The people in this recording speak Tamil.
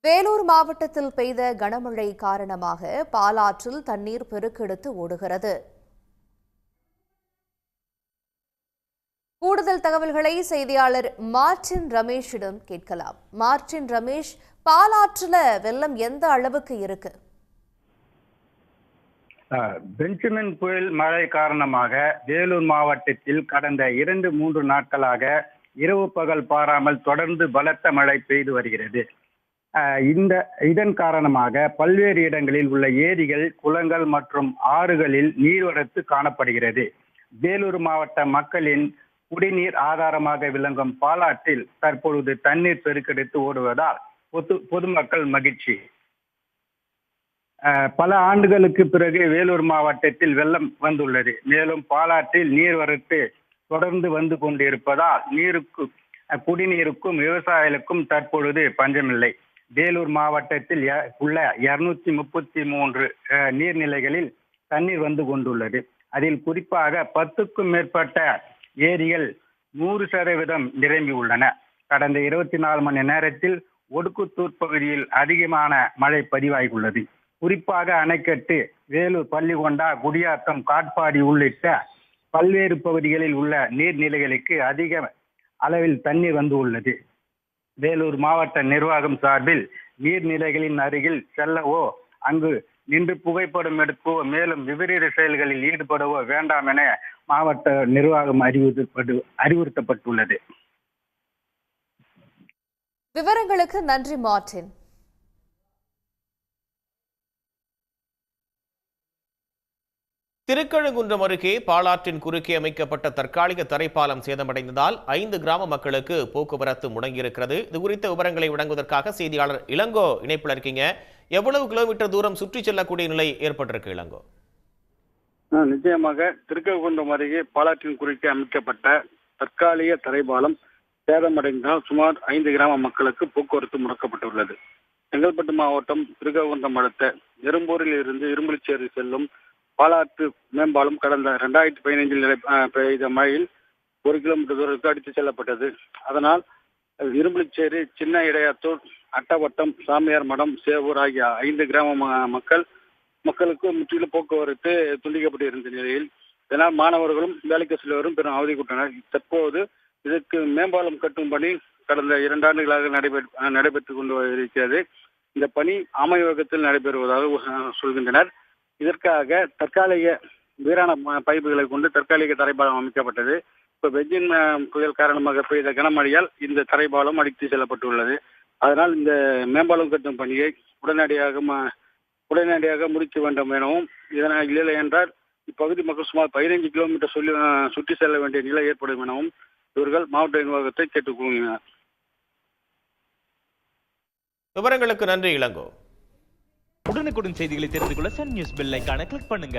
வேலூர் மாவட்டத்தில் பெய்த கனமழை காரணமாக பாலாற்றில் தண்ணீர் பெருக்கெடுத்து ஓடுகிறது. கூடுதல் தகவல்களை செய்தியாளர் மார்டின் ரமேஷிடம் கேட்கலாம். மார்டின் ரமேஷ், பாலாற்றில் வெள்ளம் எந்த அளவுக்கு இருக்கு? பெஞ்சமின் புயல் மழை காரணமாக வேலூர் மாவட்டத்தில் கடந்த 2-3 நாட்களாக இரவு பகல் பாராமல் தொடர்ந்து பலத்த மழை பெய்து வருகிறது. இதன் காரணமாக பல்வேறு இடங்களில் உள்ள ஏரிகள், குளங்கள் மற்றும் ஆறுகளில் நீர்வரத்து காணப்படுகிறது. வேலூர் மாவட்ட மக்களின் குடிநீர் ஆதாரமாக விளங்கும் பாலாற்றில் தற்பொழுது தண்ணீர் பெருக்கெடுத்து ஓடுவதால் பொதுமக்கள் மகிழ்ச்சி. பல ஆண்டுகளுக்கு பிறகு வேலூர் மாவட்டத்தில் வெள்ளம் வந்துள்ளது. மேலும் பாலாற்றில் நீர்வரத்து தொடர்ந்து வந்து கொண்டிருப்பதால் குடிநீருக்கும் விவசாயிகளுக்கும் தற்பொழுது பஞ்சமில்லை. வேலூர் மாவட்டத்தில் உள்ள 233 நீர்நிலைகளில் தண்ணீர் வந்து கொண்டுள்ளது. அதில் குறிப்பாக 10க்கும் மேற்பட்ட ஏரிகள் 100% நிரம்பி உள்ளன. கடந்த 24 மணி நேரத்தில் ஒடுக்குத்தூர் பகுதியில் அதிகமான மழை பதிவாகியுள்ளது. குறிப்பாக அணைக்கட்டு, வேலூர், பள்ளிகொண்டா, குடியாத்தம், காட்பாடி உள்ளிட்ட பல்வேறு பகுதிகளில் உள்ள நீர்நிலைகளுக்கு அதிக அளவில் தண்ணீர் வந்து உள்ளது. வேலூர் மாவட்ட நிர்வாகம் சார்பில் நீர்நிலைகளின் அருகில் செல்லவோ, அங்கு நின்று புகைப்படம் எடுக்கவோ, மேலும் விபரீத செயல்களில் ஈடுபடவோ வேண்டாம் என மாவட்ட நிர்வாகம் அறிவுறுத்தப்பட்டுள்ளது. விவரங்களுக்கு நன்றி மார்டின். திருக்கழுங்குன்றம் அருகே பாலாற்றின் குறுக்கே அமைக்கப்பட்ட தற்காலிக தரைப்பாலம் சேதமடைந்ததால் 5 கிராம மக்களுக்கு போக்குவரத்து முடங்கியிருக்கிறது. இது குறித்த விவரங்களை வழங்குவதற்காக செய்தியாளர் இளங்கோ இணைப்பில் இருக்கீங்க. எவ்வளவு கிலோமீட்டர் தூரம் சுற்றி செல்லக்கூடிய நிலை ஏற்பட்டிருக்கு இளங்கோ? நிச்சயமாக திருக்கழுங்குன்றம் அருகே பாலாற்றின் குறுக்கே அமைக்கப்பட்ட தற்காலிக தரைப்பாலம் சேதமடைந்ததால் சுமார் 5 கிராம மக்களுக்கு போக்குவரத்து முடக்கப்பட்டுள்ளது. செங்கல்பட்டு மாவட்டம் திருக்கழுங்குன்றம் அடுத்த எறும்பூரில் இருந்து இரும்புலிச்சேரி செல்லும் பாலாற்று மேம்பாலம் கடந்த 2015 பெய்த மழையில் 1 கிலோமீட்டர் தூரத்துக்கு அடித்து செல்லப்பட்டது. அதனால் இரும்புலிச்சேரி, சின்ன இடையாத்தூர், அட்டவட்டம், சாமியார் மடம், சேவூர் ஆகிய 5 கிராம மக்களுக்கு முற்றிலும் போக்குவரத்து துண்டிக்கப்பட்டிருந்த நிலையில் இதனால் மாணவர்களும் வேலைக்கு செல்வரும் பெரும் அவதிக்குட்டனர். தற்போது இதற்கு மேம்பாலம் கட்டும் பணி கடந்த 2 ஆண்டுகளாக நடைபெற்றுக் கொண்டு இருக்கிறது. இந்த பணி ஆமையோகத்தில் நடைபெறுவதாக சொல்கின்றனர். இதற்காக தற்காலிக வீராண பைப்புகளை கொண்டு தற்காலிக தரைப்பாலம் அமைக்கப்பட்டது. இப்போ பெஞ்சின் புயல் காரணமாக பெய்த கனமழையால் இந்த தரைப்பாலம் அடித்து செல்லப்பட்டுள்ளது. அதனால் இந்த மேம்பாலம் கட்டும் பணியை உடனடியாக முடிக்க வேண்டும் எனவும், இதனால் இல்லை என்றால் இப்பகுதி மக்கள் சுமார் 15 கிலோமீட்டர் சுற்றி செல்ல வேண்டிய நிலை ஏற்படும் எனவும் இவர்கள் மாவட்ட நிர்வாகத்தை கேட்டுக்கொள்கிறார். விவரங்களுக்கு நன்றி இளங்கோ. உடனுக்குடன் செய்திகளை தெரிந்து கொள்ள சன் நியூஸ் பெல் ஐகானை கிளிக் பண்ணுங்க.